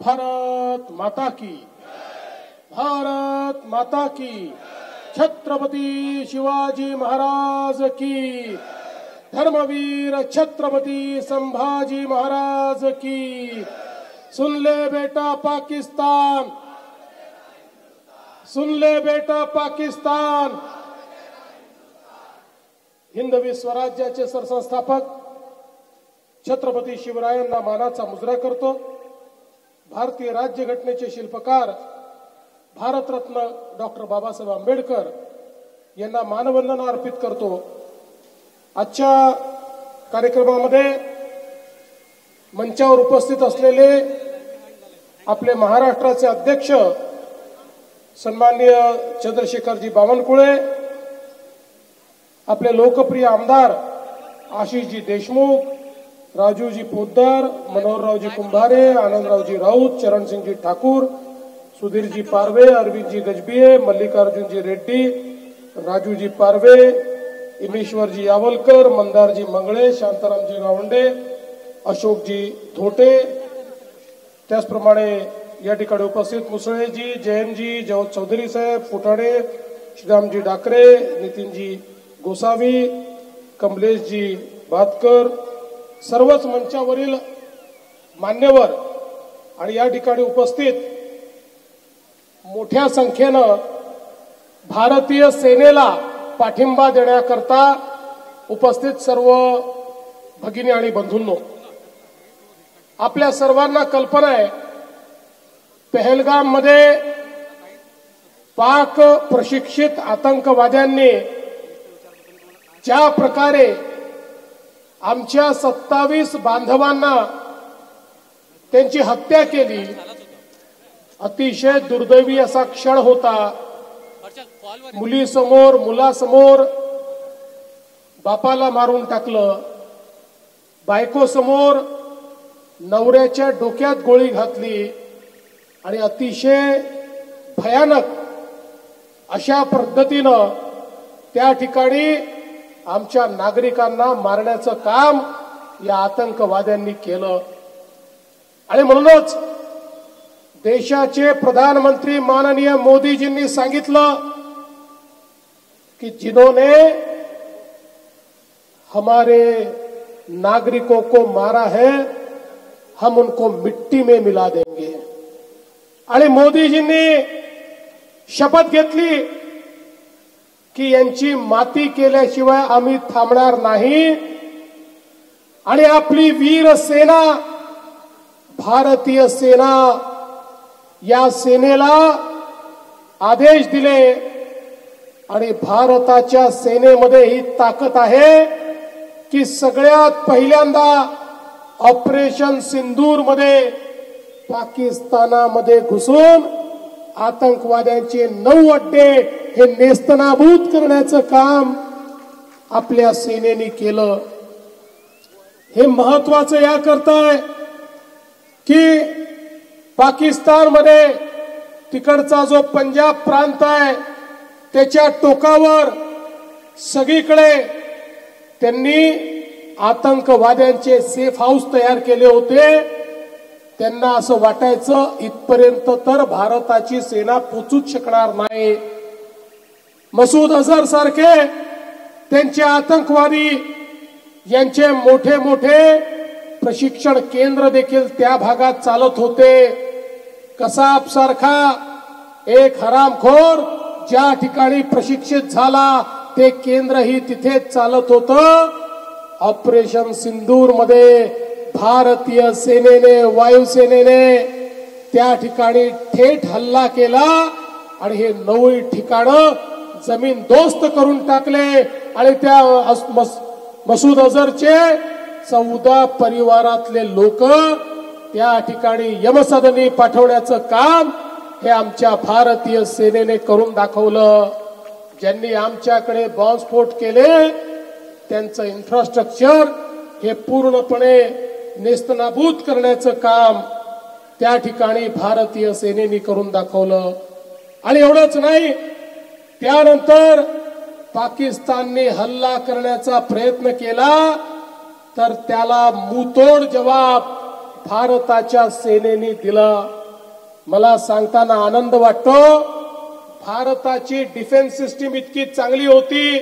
भारत माता की, भारत माता की, छत्रपती शिवाजी महाराज की, धर्मवीर छत्रपती संभाजी महाराज की। सुन ले बेटा पाकिस्तान, सुन ले बेटा पाकिस्तान। हिंदवी स्वराज्याचे सरसंस्थापक छत्रपती शिवरायांना मानाचा मुजरा करतो। भारतीय राज्यघटनेचे शिल्पकार भारतरत्न डॉक्टर बाबासाहेब आंबेडकर यांना मानवंदना अर्पित करतो। आजच्या कार्यक्रमामध्ये मंचावर उपस्थित असलेले आपले महाराष्ट्राचे अध्यक्ष सन्माननीय चंद्रशेखरजी बावनकुळे, आपले लोकप्रिय आमदार आशिषजी देशमुख, राजूजी पोद्दार, मनोहररावजी कुंभारे, आनंदरावजी राऊत, चरणसिंगजी ठाकूर, सुधीरजी पारवे, अरविंदजी गजबिये, मल्लिकार्जुनजी रेड्डी, राजूजी पारवे, इमेश्वरजी यावलकर, मंदारजी मंगळे, शांतारामजी गावंडे, अशोकजी धोटे, त्याचप्रमाणे या ठिकाणी उपस्थित मुसळेजी, जयंतजी, चौधरी साहेब, फुटाणे, श्रीरामजी डाकरे, नितीनजी गोसावी, कमलेशजी भातकर, सर्वच मंचावरील मान्यवर आणि या ठिकाणी उपस्थित मोठ्या संख्येनं भारतीय सेनेला पाठिंबा देण्याकरता उपस्थित सर्व भगिनी आणि बंधूंनो, आपल्या सर्वांना कल्पना आहे पहलगाम मध्ये पाक प्रशिक्षित आतंकवाद्यांनी ज्या प्रकारे आमच्या 27 बांधवांना त्यांची हत्या केली, अतिशय दुर्दैवी असा क्षण होता। मुलीसमोर, मुलासमोर बापाला मारून टाकलं, बायकोसमोर नवऱ्याच्या डोक्यात गोळी घातली आणि अतिशय भयानक अशा पद्धतीनं त्या ठिकाणी आमच्या नागरिकांना मारण्याचं काम या आतंकवाद्यांनी केलं। आणि म्हणूनच देशाचे प्रधानमंत्री माननीय मोदीजींनी सांगितलं कि जिन्होंने हमारे नागरिकों को मारा है हम उनको मिट्टी में मिला देंगे। आणि मोदीजींनी शपथ घेतली की यांची माती केल्याशिवाय आम्ही थांबणार नाही आणि आपली वीर सेना, भारतीय सेना, या सेनेला आदेश दिले आणि भारताच्या सेनेमध्ये ही ताकद आहे की सगळ्यात पहिल्यांदा ऑपरेशन सिंदूर मध्ये पाकिस्तानामध्ये घुसून आतंकवाद्यांचे 9 अड्डे हे नेस्तनाबूत करण्याचं काम आपल्या सेनेने केलं। हे महत्वाचं या करताय की पाकिस्तानमध्ये तिकडचा जो पंजाब प्रांत आहे त्याच्या टोकावर सगळीकडे त्यांनी आतंकवाद्यांचे सेफ हाऊस तयार केले होते। त्यांना असं वाटायचं इथपर्यंत तर भारताची सेना पोहोचूच शकणार नाही। मसूद अझहर सारखे त्यांचे आतंकवादी यांचे मोठे मोठे प्रशिक्षण केंद्र देखील त्या भागात चालत होते। कसाब सारखा एक हरामखोर ज्या ठिकाणी प्रशिक्षित झाला ते केंद्रही तिथेच चालत होतं। ऑपरेशन सिंदूर मध्ये भारतीय सेनेने, वायुसेनेने त्या ठिकाणी थेट हल्ला केला आणि हे 9 ठिकाणं जमीन दोस्त करून टाकले आणि त्या मसूद अझहरचे 14 परिवारातले लोक त्या ठिकाणी यमसदनी पाठवण्याचं काम हे आमच्या भारतीय सेनेने करून दाखवलं। ज्यांनी आमच्याकडे बॉम्बस्फोट केले त्यांचं इन्फ्रास्ट्रक्चर हे पूर्णपणे नेस्तनाबूत करण्याचं काम त्या ठिकाणी भारतीय सेनेने करून दाखवलं। आणि एवढंच नाही, त्यानंतर पाकिस्तानने हल्ला करण्याचा प्रयत्न केला तर त्याला मुतोड जवाब भारताच्या सेनेने दिला. मला सांगताना आनंद वाटतो, भारताची डिफेन्स सिस्टीम इतकी चांगली होती,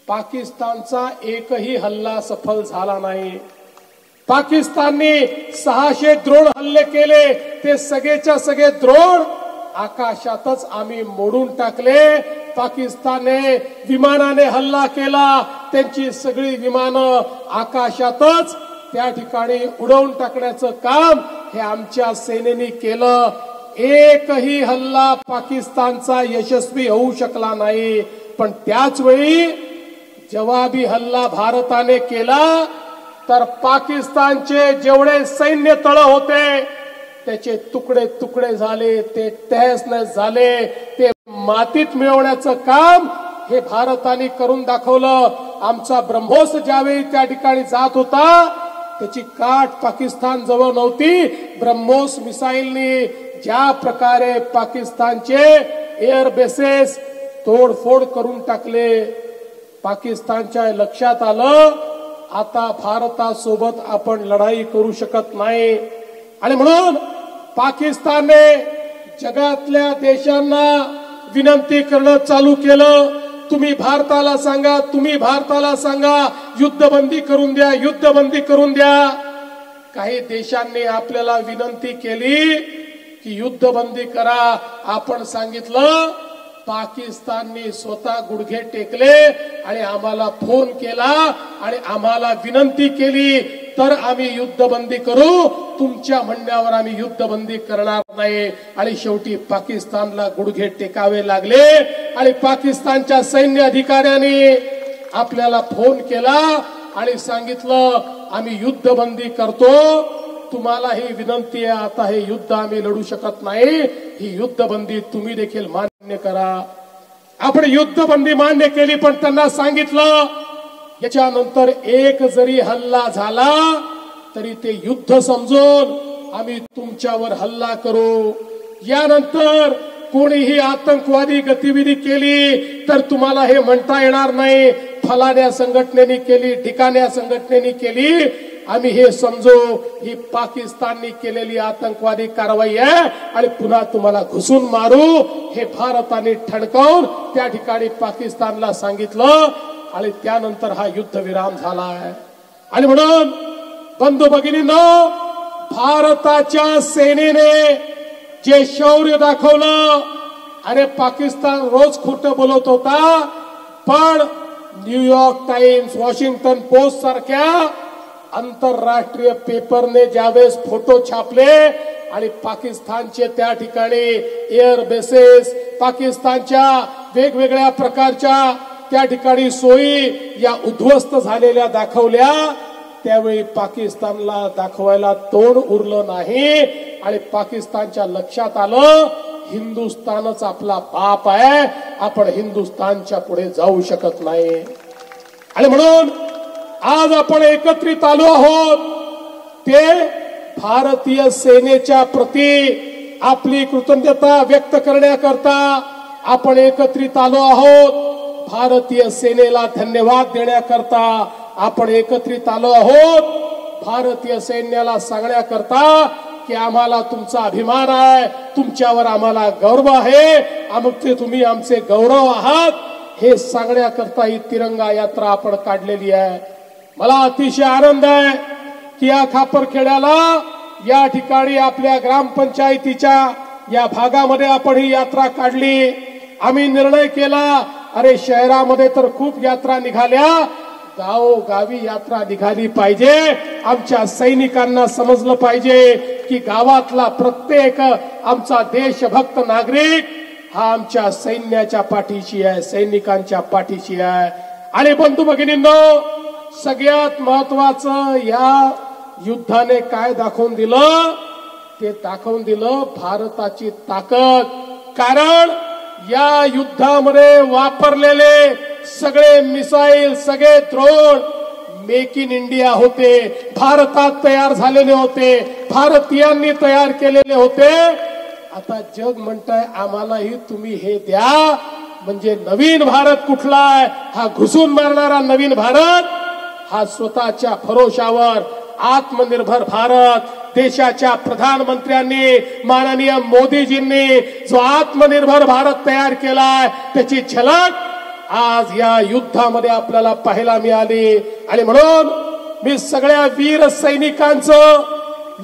पाकिस्तानचा एकही हल्ला सफल झाला नाही. पाकिस्तानने 600 ड्रोन हल्ले केले, ते सगळेच्या सगळे ड्रोन आकाशातच आम्ही मोडून टाकले. पाकिस्तानने विमानाने हल्ला केला, त्यांची सगळी विमानं आकाशातच त्या ठिकाणी उडवून टाकण्याचं काम हे आमच्या सेनेने केलं. एकही हल्ला पाकिस्तानचा यशस्वी होऊ शकला नाही. पण त्याच वेळी जवाबी हल्ला भारताने केला तर पाकिस्तानचे जेवढे सैन्य तळ होते त्याचे तुकडे तुकडे झाले, ते तहस नहस झाले, ते मातीत मिळवण्याचं काम हे भारताने करून दाखवलं. आमचा ब्रह्मोस ज्यावेळी त्या ठिकाणी जात होता त्याची काठ पाकिस्तान जवळ नव्हती. ब्रह्मोस मिसाईलनी ज्या प्रकारे पाकिस्तानचे एअर बेसेस तोडफोड करून टाकले, पाकिस्तानच्या लक्षात आलं आता भारतासोबत आपण लढाई करू शकत नाही. आणि म्हणून पाकिस्तानने जगातल्या देशांना विनंती करणं चालू केलं, तुम्ही भारताला सांगा, तुम्ही भारताला सांगा, युद्धबंदी करून द्या, युद्धबंदी करून द्या. काही देशांनी आपल्याला विनंती केली की युद्धबंदी करा. आपण सांगितलं, पाकिस्तानने स्वतः गुडघे टेकले आणि आम्हाला फोन केला आणि आम्हाला विनंती केली तर आम्ही युद्धबंदी करू, तुमच्या म्हणण्यावर आम्ही युद्धबंदी करणार नाही. आणि शेवटी पाकिस्तानला गुडघे टेकावे लागले आणि पाकिस्तानच्या सैन्य अधिकाऱ्यांनी आपल्याला फोन केला आणि सांगितलं आम्ही युद्धबंदी करतो, तुम्हाला ही विनंती आहे, आता हे युद्ध आम्ही लढू शकत नाही, ही युद्धबंदी तुम्ही देखील मान्य करा. आपण युद्धबंदी मान्य केली, पण त्यांना सांगितलं याच्यानंतर एक जरी हल्ला झाला तरी ते युद्ध समजून आम्ही तुमच्यावर हल्ला करू. यानंतर कोणीही आतंकवादी गतिविधी केली तर तुम्हाला हे म्हणता येणार नाही फलाण्या संघटनेने केली, ठिकाण्या संघटनेने केली. आम्ही हे समजू ही पाकिस्तानने केलेली आतंकवादी कारवाई आहे आणि पुन्हा तुम्हाला घुसून मारू, हे भारताने ठणकावून त्या ठिकाणी पाकिस्तानला सांगितलं. आणि त्यानंतर हा युद्धविराम झाला आहे. आणि म्हणून बंधू भगिनींनो, भारताच्या सेनेने जे शौर्य दाखवलं, अरे पाकिस्तान रोज खोटं बोलत होता, पण न्यूयॉर्क टाइम्स, वॉशिंग्टन पोस्ट सारख्या आंतरराष्ट्रीय पेपरने ज्यावेळेस फोटो छापले आणि पाकिस्तानचे त्या ठिकाणी एअर बेसेस, पाकिस्तानच्या वेगवेगळ्या प्रकारच्या त्या ठिकाणी सोयी या उद्ध्वस्त झालेल्या दाखवल्या, त्यावेळी पाकिस्तानला दाखवायला तोंड उरलं नाही. आणि पाकिस्तानच्या लक्षात आलं हिंदुस्थानच आपला बाप आहे, आपण हिंदुस्थानच्या पुढे जाऊ शकत नाही. आणि म्हणून आज आपण एकत्रित आलो आहोत, ते भारतीय सेनेच्या प्रती आपली कृतज्ञता व्यक्त करण्याकरता आपण एकत्रित आलो आहोत. भारतीय सेनेला धन्यवाद देण्याकरता आपण एकत्रित आलो आहोत. भारतीय सैन्याला सांगण्याकरता की आम्हाला तुमचा अभिमान आहे, तुमच्यावर आम्हाला गौरव आहे, आमचे तुम्ही आमचे गौरव आहात, हे सांगण्याकरता ही तिरंगा यात्रा आपण काढलेली आहे. मला अतिशय आनंद आहे की या खापरखेड्याला, या ठिकाणी आपल्या ग्रामपंचायतीच्या या भागामध्ये आपण ही यात्रा काढली. आम्ही निर्णय केला, अरे शहरामध्ये तर खूप यात्रा निघाल्या, गावोगावी यात्रा निघाली पाहिजे. आमच्या सैनिकांना समजलं पाहिजे की गावातला प्रत्येक आमचा देशभक्त नागरिक हा आमच्या सैन्याच्या पाठीशी आहे, सैनिकांच्या पाठीशी आहे. आणि बंधू भगिनींनो, सगळ्यात महत्वाचं या युद्धाने काय दाखवून दिलं, ते दाखवून दिलं भारताची ताकद. कारण या युद्धामध्ये वापरलेले सगळे मिसाईल, सगळे ड्रोन मेक इन इंडिया होते, भारतात तयार झालेले होते, भारतीयांनी तयार केलेले होते. आता जग म्हणतंय आम्हालाही तुम्ही हे द्या. म्हणजे नवीन भारत कुठला आहे, हा घुसून मारणारा नवीन भारत, हा स्वतःच्या भरोशावर आत्मनिर्भर भारत देशाच्या प्रधानमंत्र्यांनी माननीय मोदीजींनी जो आत्मनिर्भर भारत तयार केलाय त्याची झलक आज या युद्धामध्ये आपल्याला पाहायला मिळाली। आणि म्हणून मी सगळ्या वीर सैनिकांचं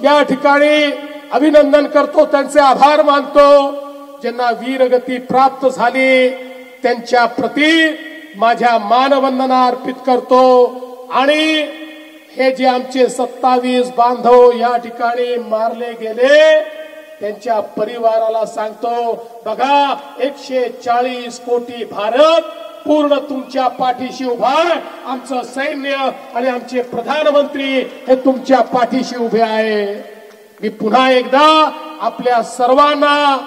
या ठिकाणी अभिनंदन करतो, त्यांचे आभार मानतो। ज्यांना वीरगती प्राप्त झाली त्यांच्या प्रती माझ्या मानवंदना अर्पित करतो। आणि हे जे आमचे 27 बांधव या ठिकाणी मारले गेले त्यांच्या परिवाराला सांगतो, बघा 140 कोटी भारत पूर्ण तुमच्या पाठीशी उभा आहे। आमचं सैन्य आणि आमचे प्रधानमंत्री हे तुमच्या पाठीशी उभे आहे। मी पुन्हा एकदा आपल्या सर्वांना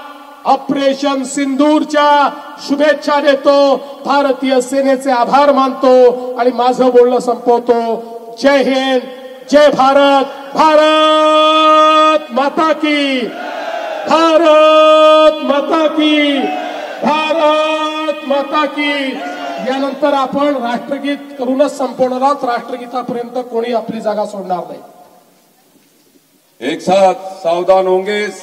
ऑपरेशन सिंदूरच्या शुभेच्छा देतो, भारतीय सेनेचे आभार मानतो आणि माझं बोलणं संपवतो। जय हिंद, जय भारत, भारत माता की, भारत माता की, भारत माता की। यानंतर आपण राष्ट्रगीत करूनच संपवणार आहोत। राष्ट्रगीतापर्यंत कोणी आपली जागा सोडणार नाही। एक साथ सावधान होंगे।